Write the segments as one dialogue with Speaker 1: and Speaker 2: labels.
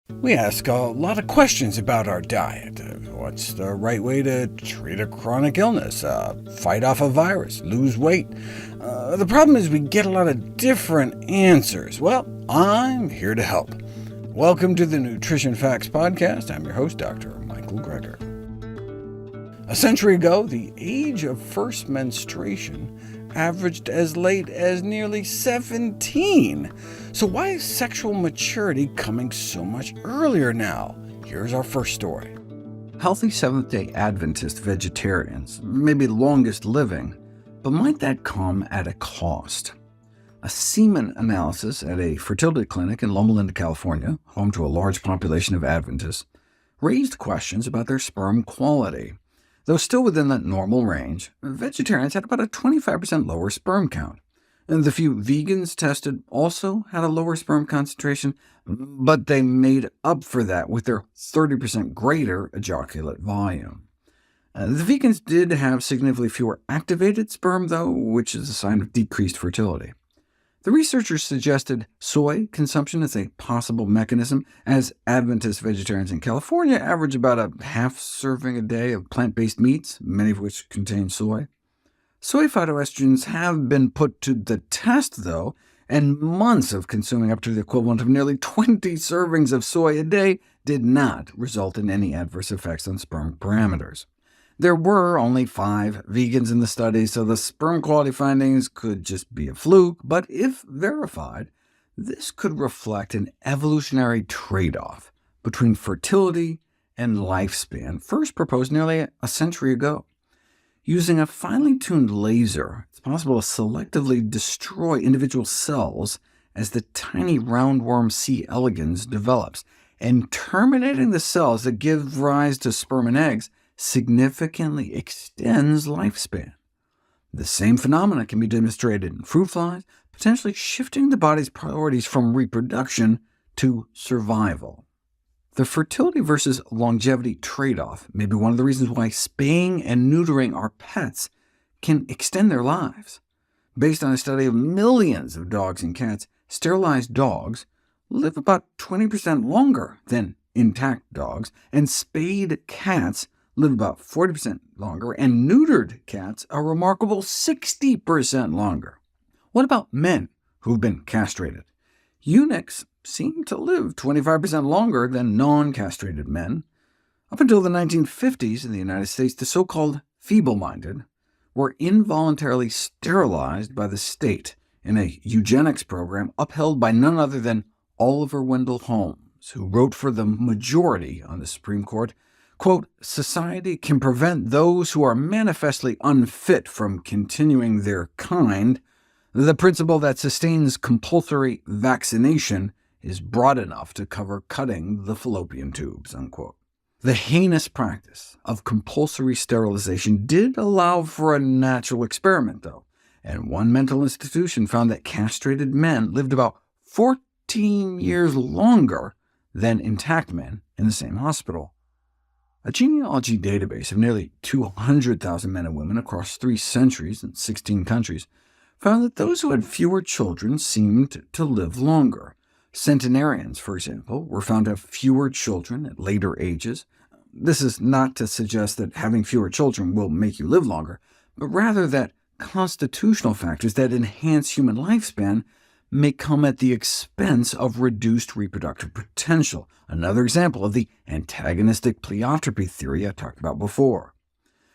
Speaker 1: We ask a lot of questions about our diet. What's the right way to treat a chronic illness, fight off a virus, lose weight? The problem is we get a lot of different answers. Well, I'm here to help. Welcome to the Nutrition Facts Podcast. I'm your host, Dr. Michael Greger. A century ago, the age of first menstruation averaged as late as nearly 17. So why is sexual maturity coming so much earlier now? Here's our first story. Healthy Seventh-day Adventist vegetarians may be longest living, but might that come at a cost? A semen analysis at a fertility clinic in Loma Linda, California, home to a large population of Adventists, raised questions about their sperm quality. Though still within the normal range, vegetarians had about a 25% lower sperm count. And the few vegans tested also had a lower sperm concentration, but they made up for that with their 30% greater ejaculate volume. The vegans did have significantly fewer activated sperm, though, which is a sign of decreased fertility. The researchers suggested soy consumption as a possible mechanism, as Adventist vegetarians in California average about a half serving a day of plant-based meats, many of which contain soy. Soy phytoestrogens have been put to the test, though, and months of consuming up to the equivalent of nearly 20 servings of soy a day did not result in any adverse effects on sperm parameters. There were only 5 vegans in the study, so the sperm quality findings could just be a fluke, but if verified, this could reflect an evolutionary trade-off between fertility and lifespan, first proposed nearly a century ago. Using a finely tuned laser, it's possible to selectively destroy individual cells as the tiny roundworm C. elegans develops, and terminating the cells that give rise to sperm and eggs significantly extends lifespan. The same phenomena can be demonstrated in fruit flies, potentially shifting the body's priorities from reproduction to survival. The fertility versus longevity trade-off may be one of the reasons why spaying and neutering our pets can extend their lives. Based on a study of millions of dogs and cats, sterilized dogs live about 20% longer than intact dogs, and spayed cats live about 40% longer, and neutered cats a remarkable 60% longer. What about men who've been castrated? Eunuchs seem to live 25% longer than non-castrated men. Up until the 1950s in the United States, the so-called feeble-minded were involuntarily sterilized by the state in a eugenics program upheld by none other than Oliver Wendell Holmes, who wrote for the majority on the Supreme Court, quote, "Society can prevent those who are manifestly unfit from continuing their kind. The principle that sustains compulsory vaccination is broad enough to cover cutting the fallopian tubes." Unquote. The heinous practice of compulsory sterilization did allow for a natural experiment, though, and one mental institution found that castrated men lived about 14 years longer than intact men in the same hospital. A genealogy database of nearly 200,000 men and women across 3 centuries in 16 countries found that those who had fewer children seemed to live longer. Centenarians, for example, were found to have fewer children at later ages. This is not to suggest that having fewer children will make you live longer, but rather that constitutional factors that enhance human lifespan may come at the expense of reduced reproductive potential, another example of the antagonistic pleiotropy theory I talked about before.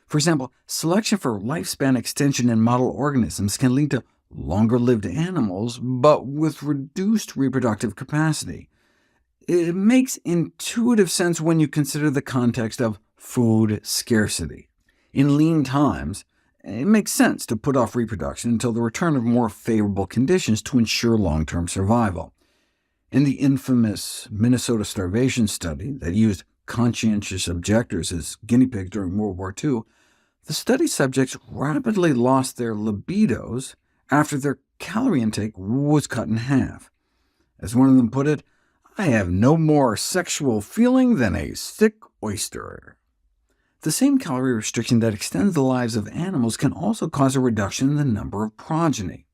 Speaker 1: For example, selection for lifespan extension in model organisms can lead to longer-lived animals, but with reduced reproductive capacity. It makes intuitive sense when you consider the context of food scarcity. In lean times, it makes sense to put off reproduction until the return of more favorable conditions to ensure long-term survival. In the infamous Minnesota starvation study that used conscientious objectors as guinea pigs during World War II, the study subjects rapidly lost their libidos after their calorie intake was cut in half. As one of them put it, "I have no more sexual feeling than a sick oyster." The same calorie restriction that extends the lives of animals can also cause a reduction in the number of progeny.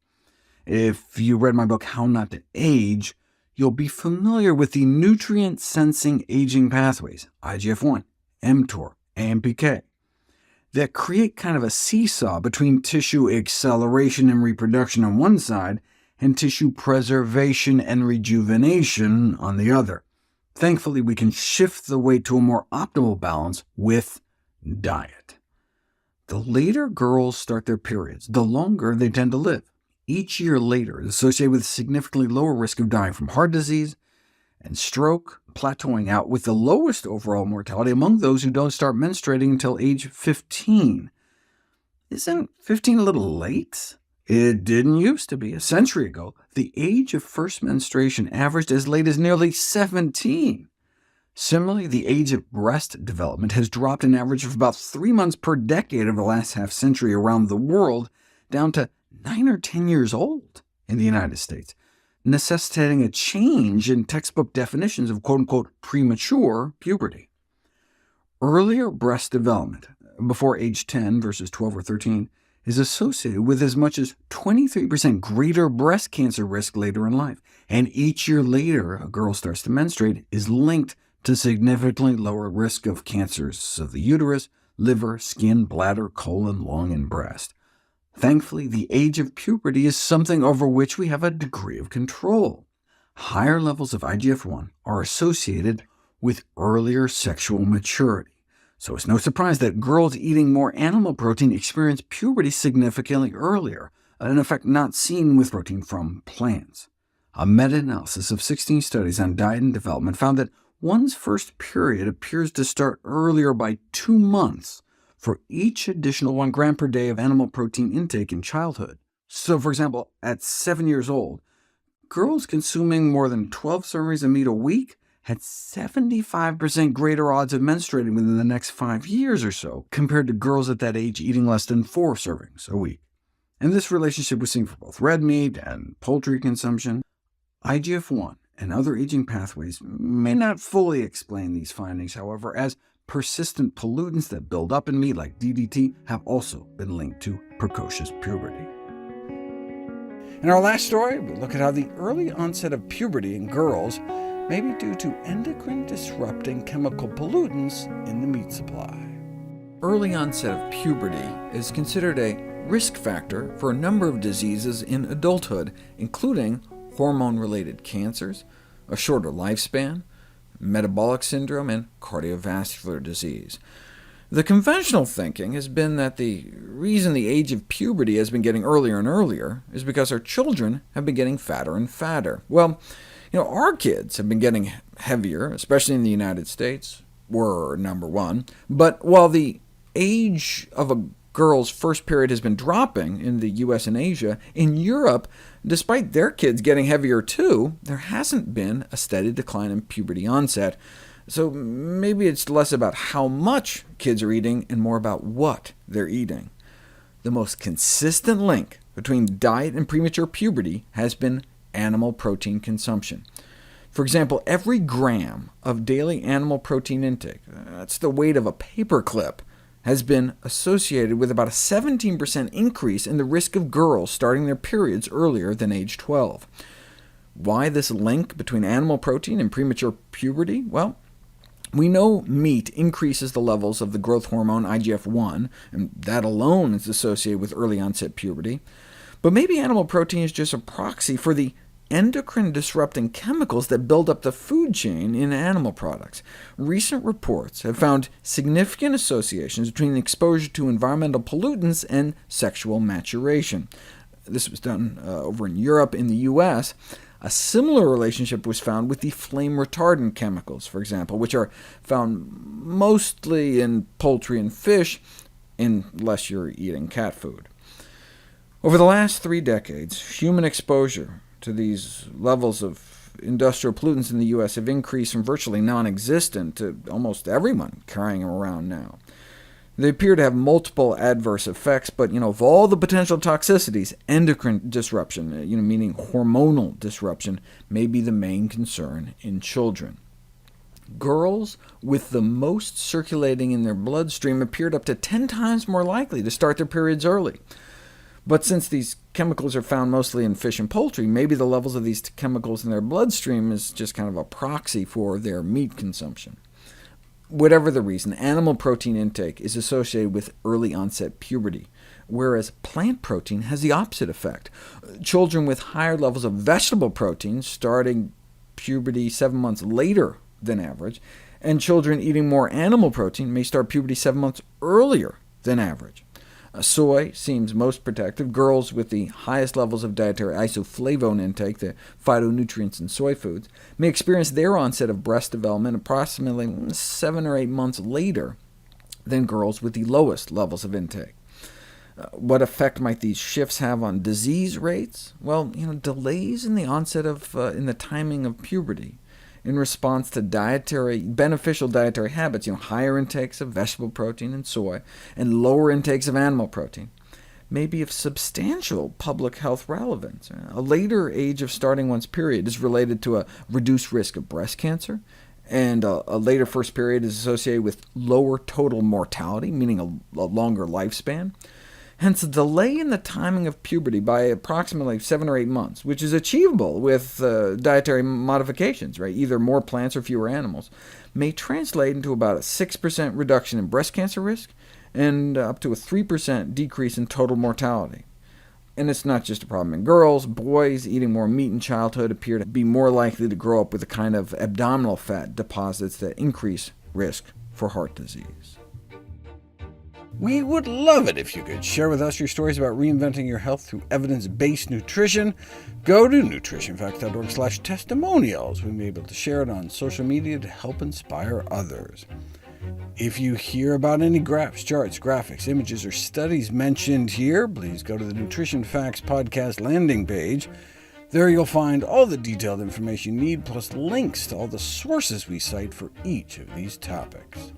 Speaker 1: If you read my book, How Not to Age, you'll be familiar with the nutrient-sensing aging pathways, IGF-1, mTOR, AMPK, that create kind of a seesaw between tissue acceleration and reproduction on one side, and tissue preservation and rejuvenation on the other. Thankfully, we can shift the weight to a more optimal balance with diet. The later girls start their periods, the longer they tend to live. Each year later is associated with a significantly lower risk of dying from heart disease and stroke, plateauing out with the lowest overall mortality among those who don't start menstruating until age 15. Isn't 15 a little late? It didn't used to be. A century ago, the age of first menstruation averaged as late as nearly 17. Similarly, the age of breast development has dropped an average of about 3 months per decade over the last half-century around the world, down to 9 or 10 years old in the United States, necessitating a change in textbook definitions of quote-unquote premature puberty. Earlier breast development, before age 10 versus 12 or 13, is associated with as much as 23% greater breast cancer risk later in life, and each year later a girl starts to menstruate is linked to significantly lower risk of cancers of the uterus, liver, skin, bladder, colon, lung, and breast. Thankfully, the age of puberty is something over which we have a degree of control. Higher levels of IGF-1 are associated with earlier sexual maturity, so it's no surprise that girls eating more animal protein experience puberty significantly earlier, an effect not seen with protein from plants. A meta-analysis of 16 studies on diet and development found that one's first period appears to start earlier by 2 months for each additional 1 gram per day of animal protein intake in childhood. So, for example, at 7 years old, girls consuming more than 12 servings of meat a week had 75% greater odds of menstruating within the next 5 years or so, compared to girls at that age eating less than 4 servings a week. And this relationship was seen for both red meat and poultry consumption. IGF-1 and other aging pathways may not fully explain these findings, however, as persistent pollutants that build up in meat, like DDT, have also been linked to precocious puberty. In our last story, we look at how the early onset of puberty in girls may be due to endocrine-disrupting chemical pollutants in the meat supply.
Speaker 2: Early onset of puberty is considered a risk factor for a number of diseases in adulthood, including hormone-related cancers, a shorter lifespan, metabolic syndrome, and cardiovascular disease. The conventional thinking has been that the reason the age of puberty has been getting earlier and earlier is because our children have been getting fatter and fatter. Well, our kids have been getting heavier, especially in the United States. We're number one. But while the age of a girl's first period has been dropping in the US and Asia, in Europe, despite their kids getting heavier too, there hasn't been a steady decline in puberty onset. So maybe it's less about how much kids are eating and more about what they're eating. The most consistent link between diet and premature puberty has been animal protein consumption. For example, every gram of daily animal protein intake, that's the weight of a paperclip, has been associated with about a 17% increase in the risk of girls starting their periods earlier than age 12. Why this link between animal protein and premature puberty? Well, we know meat increases the levels of the growth hormone IGF-1, and that alone is associated with early onset puberty. But maybe animal protein is just a proxy for the endocrine-disrupting chemicals that build up the food chain in animal products. Recent reports have found significant associations between exposure to environmental pollutants and sexual maturation. This was done over in Europe. In the US, a similar relationship was found with the flame retardant chemicals, for example, which are found mostly in poultry and fish, unless you're eating cat food. Over the last 3 decades, human exposure to these levels of industrial pollutants in the U.S. have increased from virtually non-existent to almost everyone carrying them around now. They appear to have multiple adverse effects, but of all the potential toxicities, endocrine disruption, meaning hormonal disruption, may be the main concern in children. Girls with the most circulating in their bloodstream appeared up to 10 times more likely to start their periods early. But since these chemicals are found mostly in fish and poultry, maybe the levels of these chemicals in their bloodstream is just kind of a proxy for their meat consumption. Whatever the reason, animal protein intake is associated with early-onset puberty, whereas plant protein has the opposite effect. Children with higher levels of vegetable protein starting puberty 7 months later than average, and children eating more animal protein may start puberty 7 months earlier than average. Soy seems most protective. Girls with the highest levels of dietary isoflavone intake, the phytonutrients in soy foods, may experience their onset of breast development approximately 7 or 8 months later than girls with the lowest levels of intake. What effect might these shifts have on disease rates? Well, delays in the onset of in the timing of puberty in response to beneficial dietary habits, higher intakes of vegetable protein and soy, and lower intakes of animal protein, may be of substantial public health relevance. A later age of starting one's period is related to a reduced risk of breast cancer, and a later first period is associated with lower total mortality, meaning a longer lifespan. Hence, a delay in the timing of puberty by approximately 7 or 8 months, which is achievable with dietary modifications, either more plants or fewer animals, may translate into about a 6% reduction in breast cancer risk, and up to a 3% decrease in total mortality. And it's not just a problem in girls. Boys eating more meat in childhood appear to be more likely to grow up with the kind of abdominal fat deposits that increase risk for heart disease.
Speaker 1: We would love it if you could share with us your stories about reinventing your health through evidence-based nutrition. Go to nutritionfacts.org/testimonials. We may be able to share it on social media to help inspire others. If you hear about any graphs, charts, graphics, images, or studies mentioned here, please go to the Nutrition Facts podcast landing page. There you'll find all the detailed information you need, plus links to all the sources we cite for each of these topics.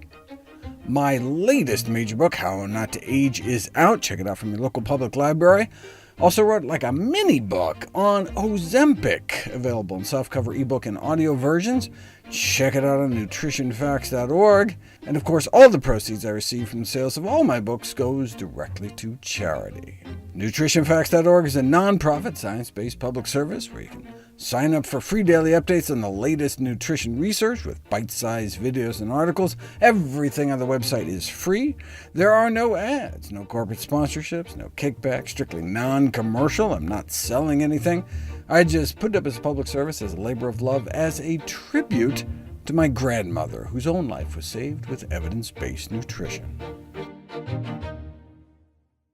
Speaker 1: My latest major book, How Not to Age, is out. Check it out from your local public library. Also wrote a mini book on Ozempic, available in softcover ebook and audio versions. Check it out on nutritionfacts.org. And of course, all the proceeds I receive from the sales of all my books goes directly to charity. Nutritionfacts.org is a non-profit, science-based public service where you can sign up for free daily updates on the latest nutrition research with bite-sized videos and articles. Everything on the website is free. There are no ads, no corporate sponsorships, no kickbacks, strictly non-commercial. I'm not selling anything. I just put it up as a public service, as a labor of love, as a tribute to my grandmother, whose own life was saved with evidence-based nutrition.